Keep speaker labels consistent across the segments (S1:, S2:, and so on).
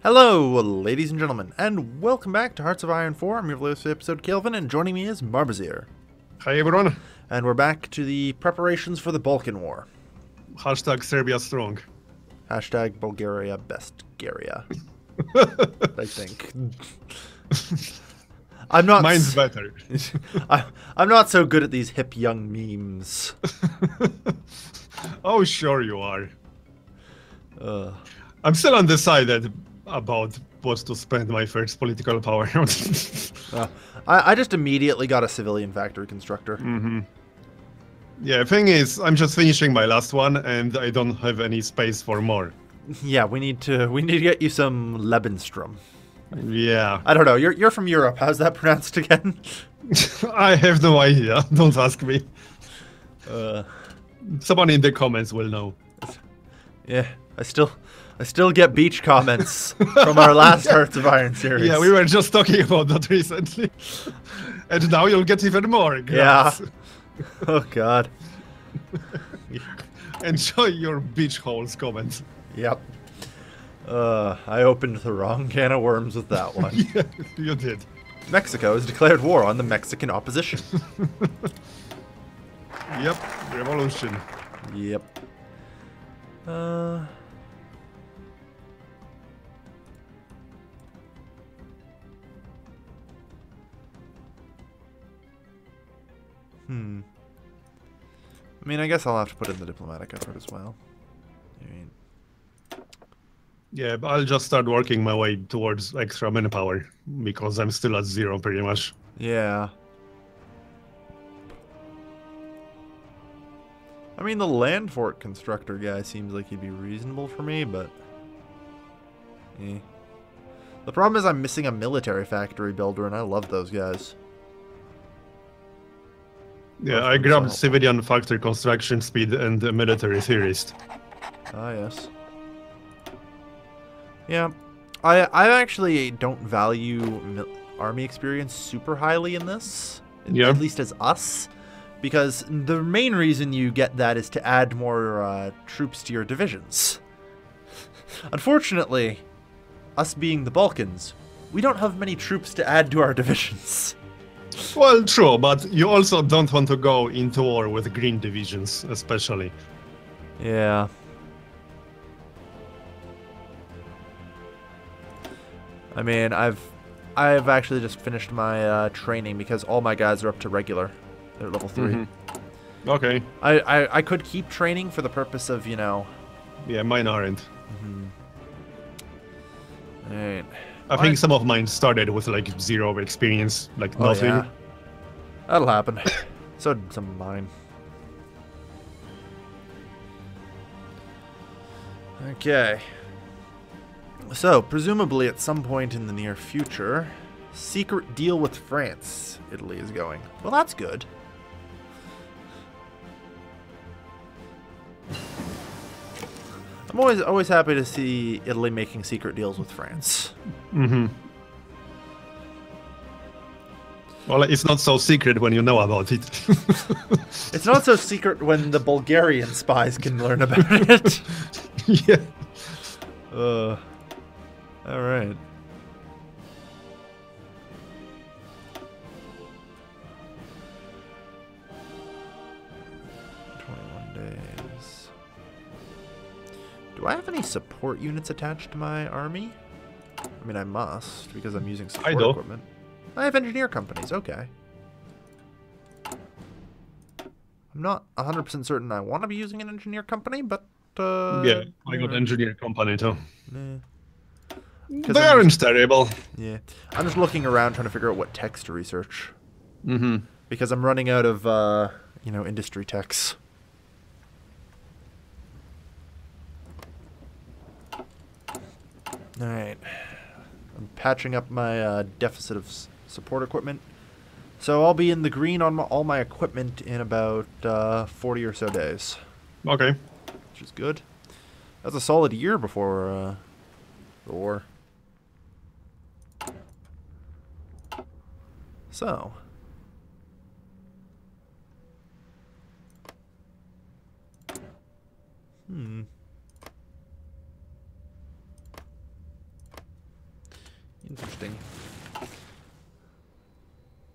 S1: Hello, ladies and gentlemen, and welcome back to Hearts of Iron 4. I'm your latest episode, Kelvin, and joining me is Marbozir.
S2: Hi everyone.
S1: And we're back to the preparations for the Balkan War.
S2: Hashtag Serbia strong.
S1: Hashtag Bulgaria bestgaria. I think. I'm not.
S2: Mine's better.
S1: I'm not so good at these hip young memes.
S2: Oh, sure you are. I'm still undecided about what to spend my first political power on.
S1: I just immediately got a civilian factory constructor.
S2: Mm-hmm. Yeah, thing is, I'm just finishing my last one, and I don't have any space for more.
S1: Yeah, we need to get you some Lebensstrom.
S2: Yeah.
S1: I don't know. You're from Europe. How's that pronounced again?
S2: I have no idea. Don't ask me.
S1: Uh.
S2: Someone in the comments will know.
S1: Yeah, I still get beach comments from our last Hearts of Iron series.
S2: Yeah, we were just talking about that recently. And now you'll get even more. Grass.
S1: Yeah. Oh, God.
S2: Enjoy your beach holes comments.
S1: Yep. I opened the wrong can of worms with that one.
S2: Yeah, you did.
S1: Mexico has declared war on the Mexican opposition.
S2: Yep, revolution.
S1: Yep. I mean, I guess I'll have to put in the diplomatic effort as well. I mean,
S2: Yeah, but I'll just start working my way towards extra manpower, because I'm still at 0 pretty much.
S1: yeah. I mean, the land fort constructor guy seems like he'd be reasonable for me, but... eh. The problem is I'm missing a military factory builder, and I love those guys.
S2: Yeah, I grabbed civilian factory construction speed and the military theorist.
S1: Ah, yes. Yeah. I actually don't value army experience super highly in this.
S2: Yeah.
S1: At least as us. Because the main reason you get that is to add more troops to your divisions. Unfortunately, us being the Balkans, we don't have many troops to add to our divisions.
S2: Well, true, but you also don't want to go into war with green divisions, especially.
S1: Yeah. I mean, I've actually just finished my training because all my guys are up to regular. They're level 3.
S2: Mm-hmm. Okay.
S1: I could keep training for the purpose of, you know...
S2: Yeah, mine aren't.
S1: Mm-hmm. Alright.
S2: I think some of mine started with like 0 experience, like nothing.
S1: Yeah. That'll happen. So did some of mine. Okay. So, presumably at some point in the near future, secret deal with France, Italy is going. Well, that's good. I'm always happy to see Italy making secret deals with France.
S2: Mm-hmm. Well, it's not so secret when you know about it.
S1: It's not so secret when the Bulgarian spies can learn about it.
S2: Yeah.
S1: All right. Days. Do I have any support units attached to my army? I mean, I must, because I'm using support equipment. I have engineer companies, okay. I'm not 100% certain I want to be using an engineer company, but...
S2: yeah, I got engineer company too.
S1: Yeah.
S2: They aren't terrible.
S1: Yeah. I'm just looking around trying to figure out what techs to research.
S2: Mm-hmm.
S1: Because I'm running out of, you know, industry techs. Alright. I'm patching up my deficit of support equipment. So I'll be in the green on all my equipment in about 40 or so days.
S2: Okay.
S1: Which is good. That's a solid year before the war. So. interesting.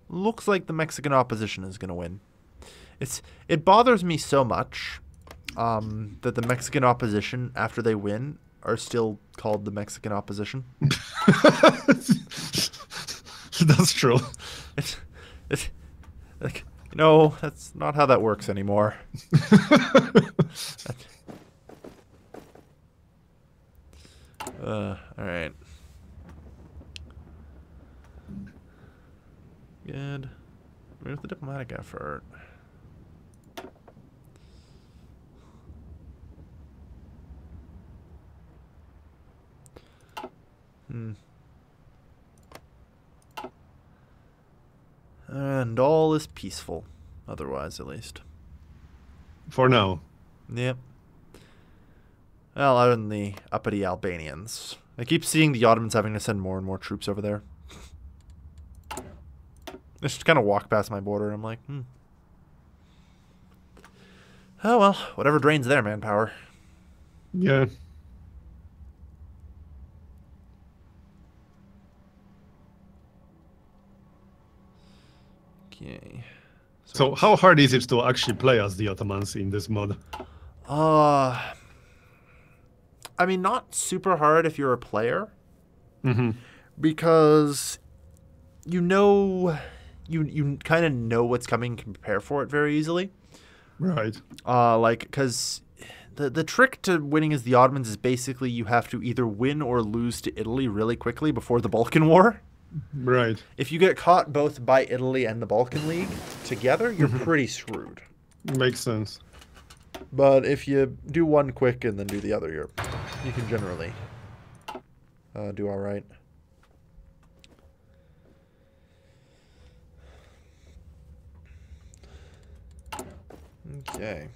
S1: Looks like the Mexican opposition is going to win. It bothers me so much that the Mexican opposition, after they win, are still called the Mexican opposition.
S2: That's true.
S1: It's like, no, that's not how that works anymore. All right. Good. Where's the diplomatic effort? And all is peaceful, otherwise at least.
S2: For now.
S1: Yep. Well, other than the uppity Albanians. I keep seeing the Ottomans having to send more and more troops over there. I just kind of walk past my border and I'm like, oh well, whatever drains their manpower.
S2: Yeah.
S1: Okay.
S2: So how hard is it to actually play as the Ottomans in this mod?
S1: I mean, not super hard if you're a player. Because you know, you kind of know what's coming, can prepare for it very easily.
S2: Right.
S1: Like, because the trick to winning as the Ottomans is basically you have to either win or lose to Italy really quickly before the Balkan War.
S2: Right.
S1: If you get caught both by Italy and the Balkan League together, you're pretty screwed.
S2: Makes sense.
S1: But if you do one quick and then do the other, you can generally do all right. Okay.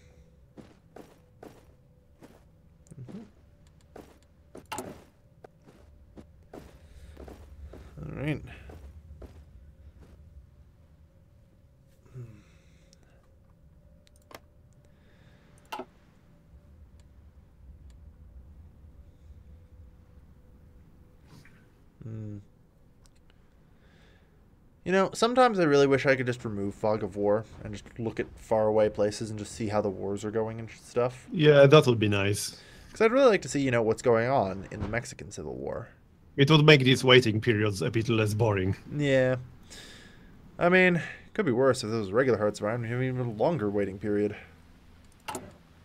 S1: All right. You know, sometimes I really wish I could just remove Fog of War and just look at faraway places and just see how the wars are going and stuff.
S2: Yeah, that would be nice.
S1: Because I'd really like to see, you know, what's going on in the Mexican Civil War.
S2: It would make these waiting periods a bit less boring.
S1: Yeah. I mean, it could be worse if there was regular Hearts of Iron. We have an even longer waiting period.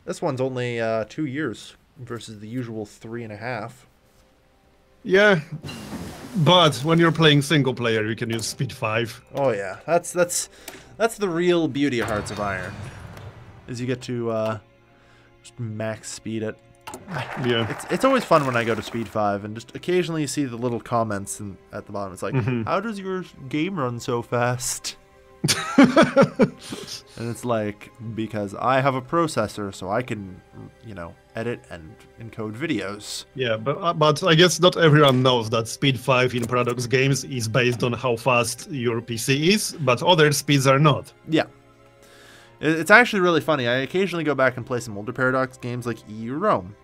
S1: This one's only 2 years versus the usual 3.5.
S2: Yeah, but when you're playing single player, you can use speed 5.
S1: Oh yeah, that's the real beauty of Hearts of Iron, is you get to just max speed it.
S2: Yeah,
S1: it's always fun when I go to speed 5 and just occasionally you see the little comments at the bottom. It's like, how does your game run so fast? And it's like, because I have a processor, so I can, you know, edit and encode videos.
S2: Yeah, but I guess not everyone knows that speed 5 in Paradox games is based on how fast your PC is, but other speeds are not.
S1: Yeah. It's actually really funny. I occasionally go back and play some older Paradox games like EU Rome,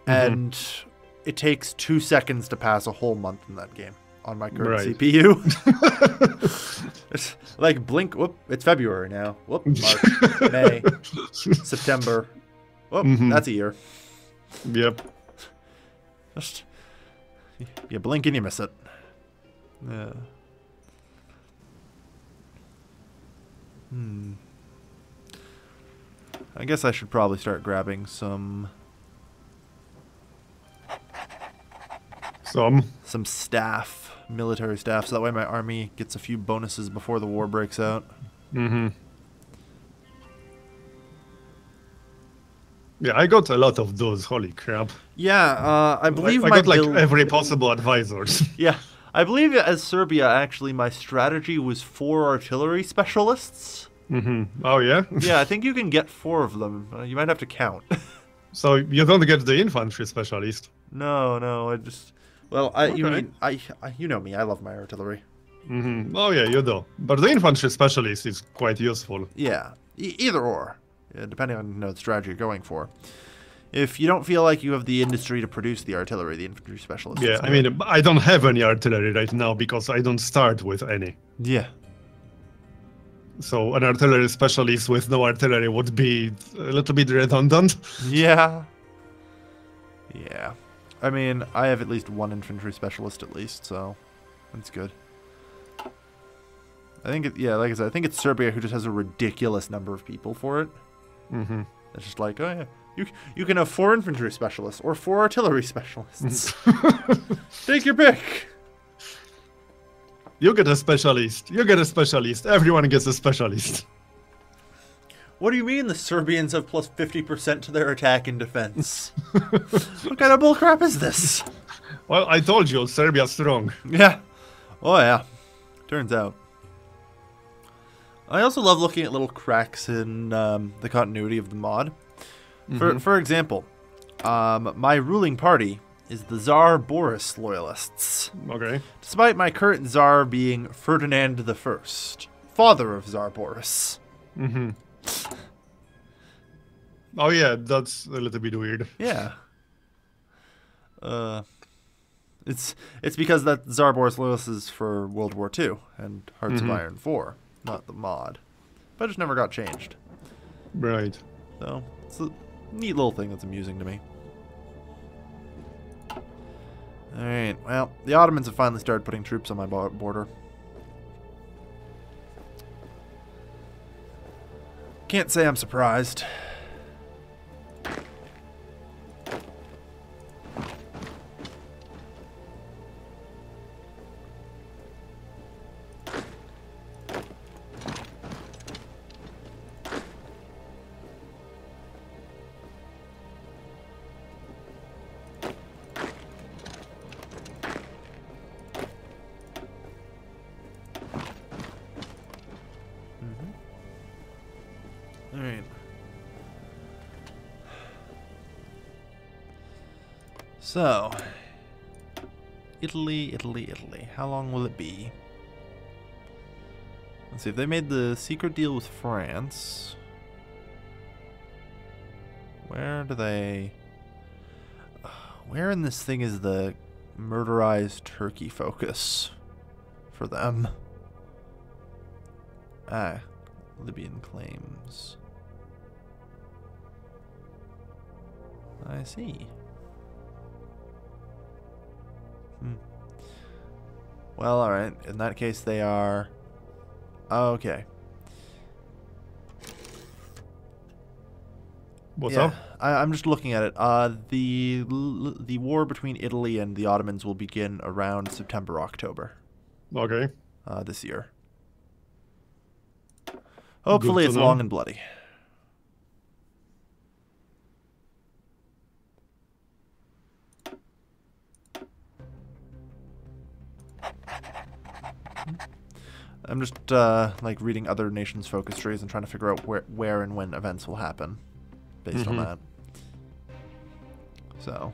S1: and it takes 2 seconds to pass a whole month in that game on my current CPU. It's like blink, whoop, it's February now. Whoop, March, May, September. Whoop, that's a year.
S2: Yep.
S1: Just, you blink and you miss it. Yeah. I guess I should probably start grabbing some staff, military staff, so that way my army gets a few bonuses before the war breaks out.
S2: Yeah, I got a lot of those. Holy crap!
S1: Yeah, I believe
S2: I got like every possible advisors.
S1: Yeah, I believe as Serbia, actually, my strategy was 4 artillery specialists.
S2: Oh yeah.
S1: Yeah, I think you can get 4 of them. You might have to count. So
S2: you don't get the infantry specialist.
S1: No, I just. Well, you know me. I love my artillery.
S2: Oh yeah, you do. But the infantry specialist is quite useful.
S1: Yeah, either or, depending on the strategy you're going for. If you don't feel like you have the industry to produce the artillery, the infantry specialist.
S2: Yeah, I mean, I don't have any artillery right now because I don't start with any.
S1: Yeah.
S2: So an artillery specialist with no artillery would be a little bit redundant.
S1: Yeah. Yeah. I mean, I have at least one infantry specialist at least, so that's good. I think, like I said, I think it's Serbia who just has a ridiculous number of people for it.
S2: Mm-hmm.
S1: It's just like, oh yeah, you can have 4 infantry specialists or 4 artillery specialists. Take your pick.
S2: You get a specialist. You get a specialist. Everyone gets a specialist.
S1: What do you mean the Serbians have plus 50% to their attack and defense? What kind of bullcrap is this?
S2: Well, I told you, Serbia's strong.
S1: Yeah. Oh yeah. Turns out. I also love looking at little cracks in the continuity of the mod. For example, my ruling party is the Tsar Boris loyalists.
S2: Okay.
S1: Despite my current Tsar being Ferdinand I, father of Tsar Boris.
S2: Mm-hmm. Oh yeah, that's a little bit weird.
S1: Yeah. It's because that Tsar Boris loyalist is for World War II and Hearts of Iron 4, not the mod. But it just never got changed.
S2: Right.
S1: So it's a neat little thing that's amusing to me. Alright, well, the Ottomans have finally started putting troops on my border. Can't say I'm surprised. Alright. So, Italy. How long will it be? Let's see, if they made the secret deal with France. Where do they... Where in this thing is the murderized Turkey focus for them? Ah, Libyan claims. I see. Well, alright. In that case, they are... Okay.
S2: What's up?
S1: I'm just looking at it. The war between Italy and the Ottomans will begin around September, October.
S2: Okay.
S1: This year. Hopefully it's long and bloody. I'm just like reading other nations' focus trees and trying to figure out where and when events will happen based on that. So.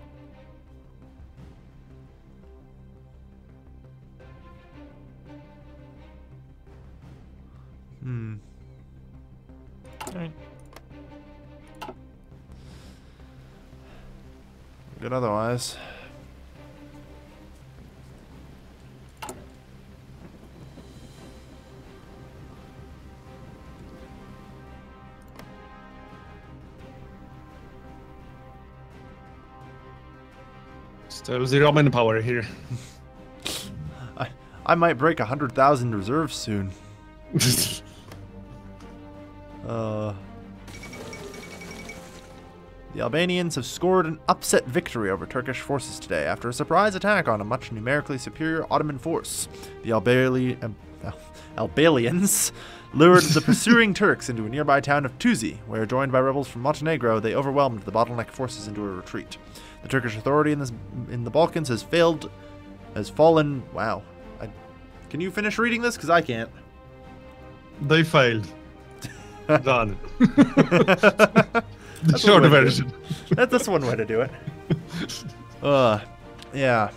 S1: Alright. Good otherwise.
S2: Still the Roman power here.
S1: I might break 100,000 reserves soon. The Albanians have scored an upset victory over Turkish forces today after a surprise attack on a much numerically superior Ottoman force. The Albanians lured the pursuing Turks into a nearby town of Tuzi, where, joined by rebels from Montenegro, they overwhelmed the bottleneck forces into a retreat. The Turkish authority in the Balkans has fallen. Wow. Can you finish reading this? Because I can't.
S2: They failed. Done. The short version.
S1: That's one way to do it. Yeah.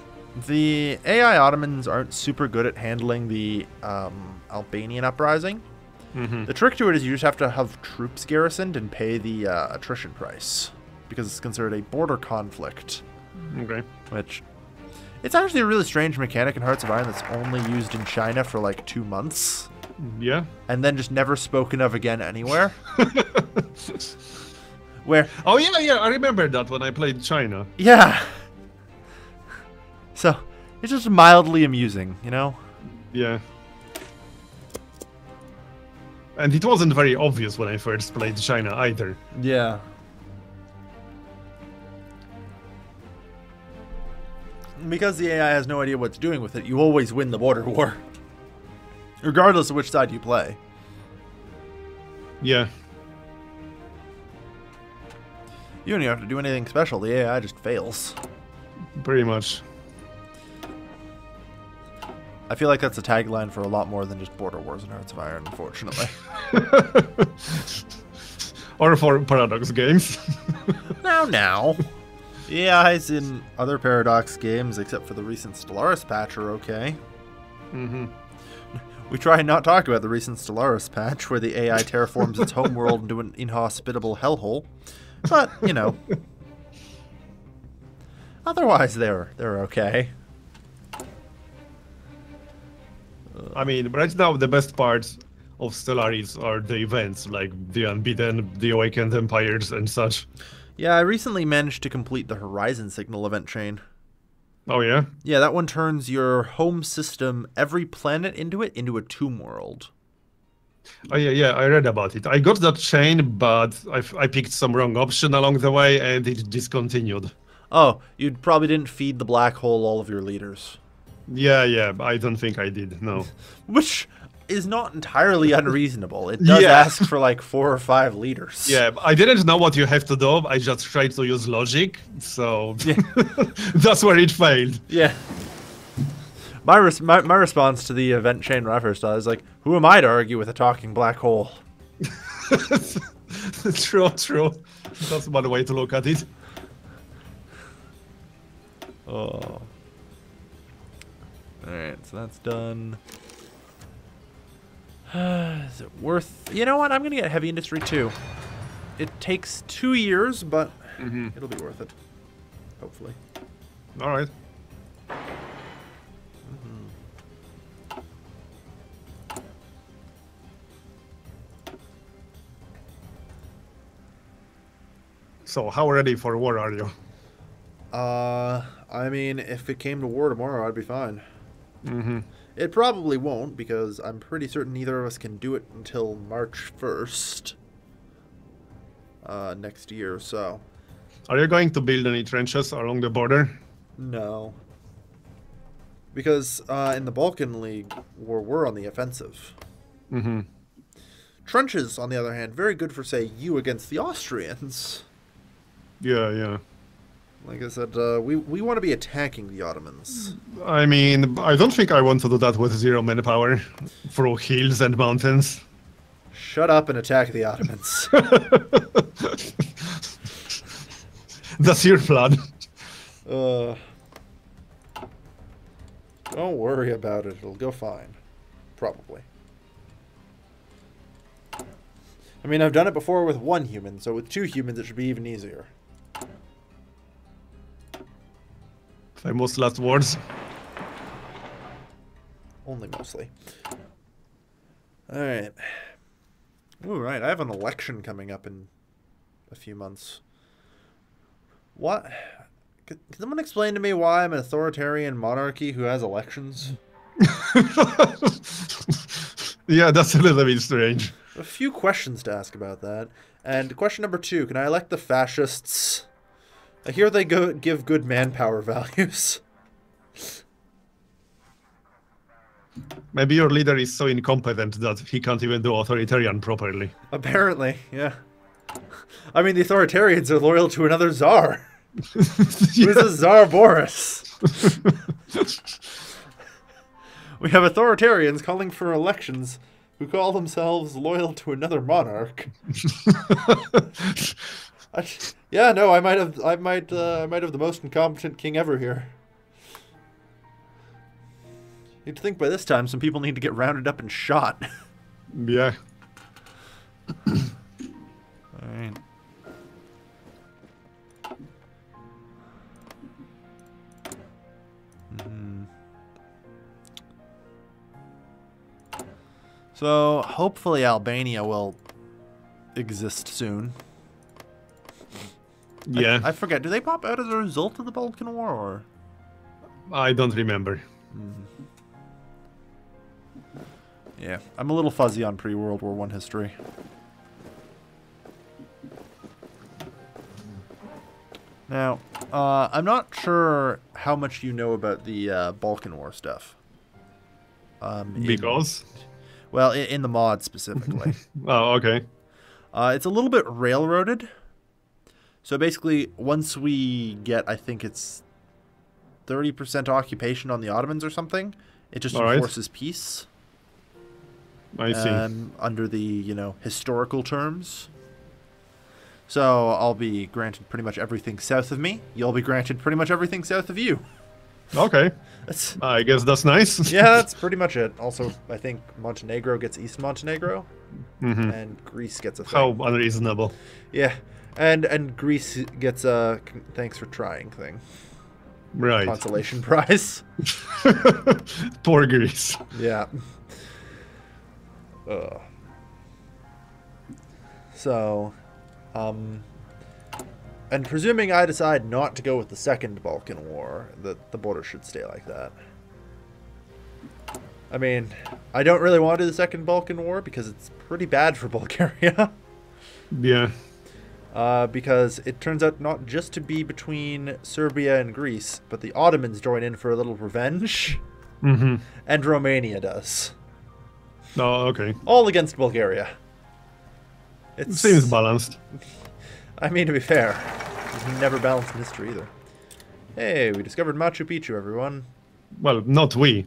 S1: The AI Ottomans aren't super good at handling the Albanian uprising. The trick to it is you just have to have troops garrisoned and pay the attrition price. because it's considered a border conflict.
S2: Okay.
S1: Which, it's actually a really strange mechanic in Hearts of Iron that's only used in China for like 2 months.
S2: Yeah.
S1: And then just never spoken of again anywhere. Where?
S2: Oh yeah, I remember that when I played China.
S1: Yeah. So, it's just mildly amusing, you know?
S2: Yeah. And it wasn't very obvious when I first played China either.
S1: Yeah. Because the AI has no idea what it's doing with it, you always win the border war. Regardless of which side you play.
S2: Yeah.
S1: You don't even have to do anything special, the AI just fails.
S2: Pretty much.
S1: I feel like that's a tagline for a lot more than just Border Wars and Hearts of Iron, unfortunately.
S2: Or for Paradox games.
S1: Now. The AIs in other Paradox games, except for the recent Stellaris patch, are okay.
S2: Mm-hmm.
S1: We try and not talk about the recent Stellaris patch, where the AI terraforms its homeworld into an inhospitable hellhole. But, you know. Otherwise, they're okay.
S2: I mean, right now the best parts of Stellaris are the events, like the Unbeaten, the Awakened Empires, and such.
S1: Yeah, I recently managed to complete the Horizon Signal event chain.
S2: Oh, yeah?
S1: Yeah, that one turns your home system, every planet into a tomb world.
S2: Oh, yeah, I read about it. I got that chain, but I picked some wrong option along the way, and it discontinued.
S1: Oh, you probably didn't feed the black hole all of your leaders.
S2: Yeah, I don't think I did, no.
S1: Which is not entirely unreasonable. It does ask for like 4 or 5 leaders.
S2: Yeah, I didn't know what you have to do. I just tried to use logic, so
S1: yeah.
S2: That's where it failed.
S1: Yeah. My response to the event chain reference is like, who am I to argue with a talking black hole?
S2: True. That's one way to look at it.
S1: Oh. Alright, so that's done. Is it worth... You know what? I'm going to get Heavy Industry 2. It takes 2 years, but it'll be worth it. Hopefully.
S2: Alright. So, how ready for war are you?
S1: I mean, if it came to war tomorrow, I'd be fine.
S2: Mm-hmm.
S1: It probably won't, because I'm pretty certain neither of us can do it until March 1st. Next year, so.
S2: Are you going to build any trenches along the border?
S1: No. Because in the Balkan League, we're on the offensive.
S2: Mm-hmm.
S1: Trenches, on the other hand, very good for, say, you against the Austrians.
S2: Yeah.
S1: Like I said, we want to be attacking the Ottomans.
S2: I mean, I don't think I want to do that with 0 manpower through hills and mountains.
S1: Shut up and attack the Ottomans.
S2: That's your plan.
S1: Don't worry about it. It'll go fine. Probably. I mean, I've done it before with 1 human, so with 2 humans it should be even easier.
S2: Famous last words.
S1: Only mostly. Alright. Ooh, right. I have an election coming up in a few months. What? Can someone explain to me why I'm an authoritarian monarchy who has elections?
S2: Yeah, that's a little bit strange.
S1: A few questions to ask about that. And question number 2, can I elect the fascists? I hear they give good manpower values.
S2: Maybe your leader is so incompetent that he can't even do authoritarian properly.
S1: Apparently, yeah. I mean, the authoritarians are loyal to another czar.
S2: Yeah.
S1: Who's the Tsar Boris? We have authoritarians calling for elections who call themselves loyal to another monarch. Yeah, no, I might have the most incompetent king ever here. You'd think by this time some people need to get rounded up and shot.
S2: Yeah.
S1: Alright. So hopefully Albania will exist soon.
S2: Yeah.
S1: I forget. Do they pop out as a result of the Balkan War, or?
S2: I don't remember.
S1: Yeah, I'm a little fuzzy on pre-World War I history. Now, I'm not sure how much you know about the Balkan War stuff.
S2: Because?
S1: Well, in the mod specifically.
S2: Oh, okay.
S1: It's a little bit railroaded. So basically, once we get, I think it's 30% occupation on the Ottomans or something, it just enforces peace.
S2: I see.
S1: Under the, historical terms. So I'll be granted pretty much everything south of me. You'll be granted pretty much everything south of you.
S2: Okay. I guess that's nice.
S1: Yeah, that's pretty much it. Also, I think Montenegro gets East Montenegro, and Greece gets a thing.
S2: How unreasonable.
S1: Yeah, and Greece gets a thanks for trying thing.
S2: Right.
S1: Consolation prize.
S2: Poor Greece.
S1: Yeah. So, and presuming I decide not to go with the Second Balkan War, the border should stay like that. I mean, I don't really want to do the Second Balkan War because it's pretty bad for Bulgaria.
S2: Yeah.
S1: Because it turns out not just to be between Serbia and Greece, but the Ottomans join in for a little revenge. And Romania does.
S2: Oh, okay.
S1: All against Bulgaria. It
S2: seems balanced.
S1: I mean, to be fair, it's never balanced in history either. Hey, we discovered Machu Picchu, everyone.
S2: Well, not we.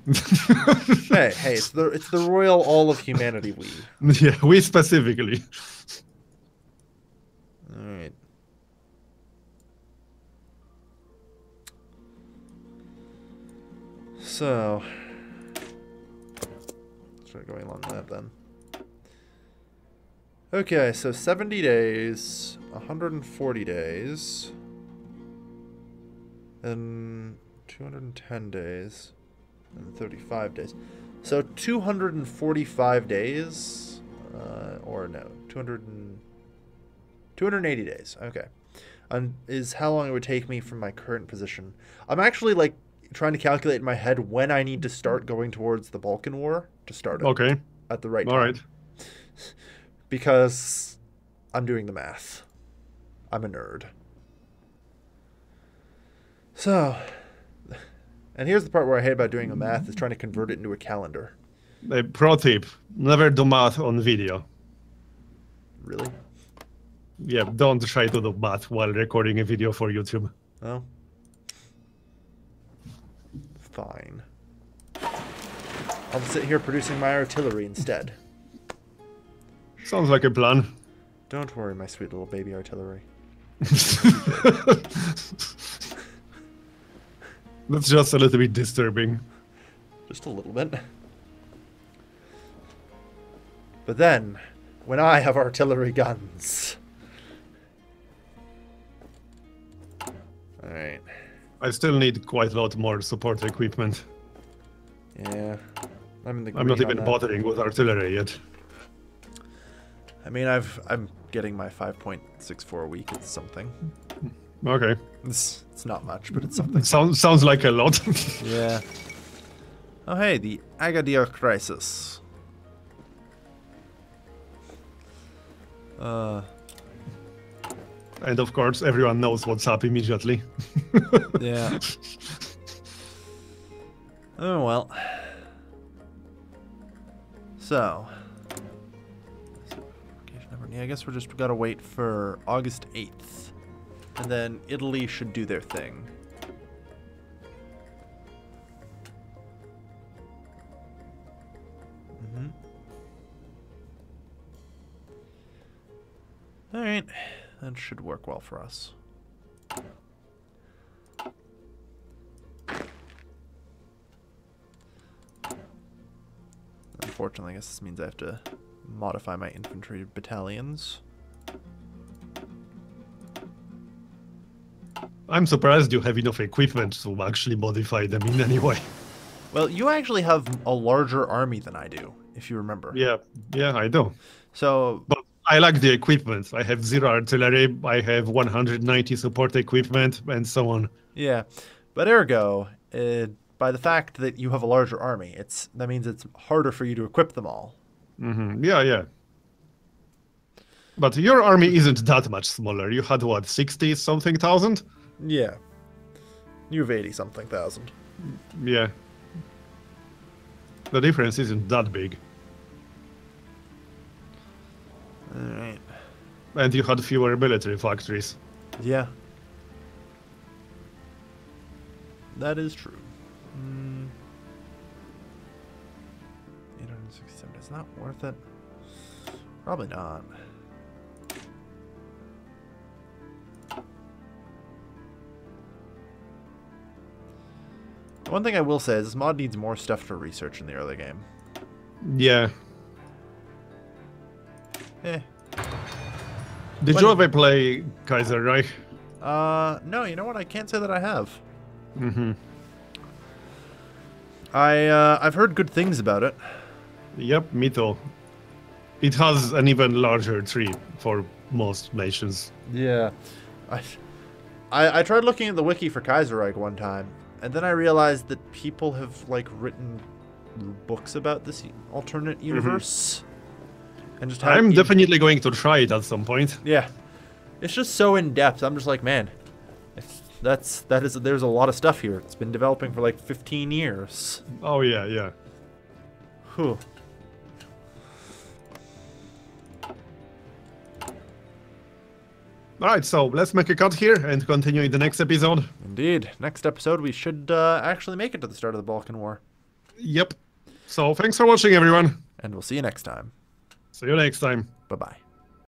S1: hey, it's the royal all of humanity we.
S2: Yeah, we specifically.
S1: All right. So, start going along that then. Okay, so 70 days, 140 days, and 210 days, and 35 days. So 245 days, or no, 280 days, okay. Is how long it would take me from my current position. I'm actually, like, trying to calculate in my head when I need to start going towards the Balkan War to start it.
S2: Okay.
S1: At the right time.
S2: All right.
S1: Because I'm doing the math. I'm a nerd. So, and here's the part where I hate about doing the math, is trying to convert it into a calendar.
S2: A pro tip, never do math on video.
S1: Really?
S2: Yeah, don't try to do math while recording a video for YouTube.
S1: Oh. Fine. I'll sit here producing my artillery instead.
S2: Sounds like a plan.
S1: Don't worry, my sweet little baby artillery.
S2: That's just a little bit disturbing.
S1: Just a little bit. But then, when I have artillery guns... Alright.
S2: I still need quite a lot more support equipment.
S1: Yeah. I'm
S2: not even bothering with artillery yet.
S1: I mean, I'm getting my 5.64 a week. It's something.
S2: Okay.
S1: It's not much, but it's something.
S2: Sounds like a lot.
S1: Yeah. Oh, hey, the Agadir crisis.
S2: And of course, everyone knows what's up immediately.
S1: Yeah. Oh, well. So. Yeah, I guess we're just gotta wait for August 8th. And then Italy should do their thing. Alright. That should work well for us. Unfortunately, I guess this means I have to modify my infantry battalions.
S2: I'm surprised you have enough equipment to actually modify them in any way.
S1: Well, you actually have a larger army than I do. if you remember.
S2: Yeah, I do.
S1: So,
S2: but I like the equipment. I have 0 artillery. I have 190 support equipment, and so on.
S1: Yeah, but ergo, by the fact that you have a larger army, that means it's harder for you to equip them all.
S2: Mm-hmm. Yeah. But your army isn't that much smaller. You had what, 60-something thousand?
S1: Yeah. You have 80-something thousand.
S2: Yeah. The difference isn't that big.
S1: Alright.
S2: And you had fewer military factories.
S1: Yeah. That is true. 867, it's not worth it. Probably not. One thing I will say is this mod needs more stuff for research in the early game.
S2: Yeah. Did you ever play Kaiser Reich?
S1: No, you know what? I can't say that I have.
S2: Mm-hmm.
S1: I've heard good things about it.
S2: Yep, me too. It has an even larger tree for most nations.
S1: Yeah. I tried looking at the wiki for Kaiserreich one time, and then I realized that people have, like, written books about this alternate universe. And just
S2: I'm definitely going to try it at some point.
S1: Yeah. It's just so in-depth. I'm just like, man, there's a lot of stuff here. It's been developing for, like, 15 years.
S2: Oh, yeah.
S1: Whew.
S2: Alright, so let's make a cut here and continue in the next episode.
S1: Indeed. Next episode, we should actually make it to the start of the Balkan War.
S2: Yep. So, thanks for watching, everyone.
S1: And we'll see you next time.
S2: See you next time.
S1: Bye-bye.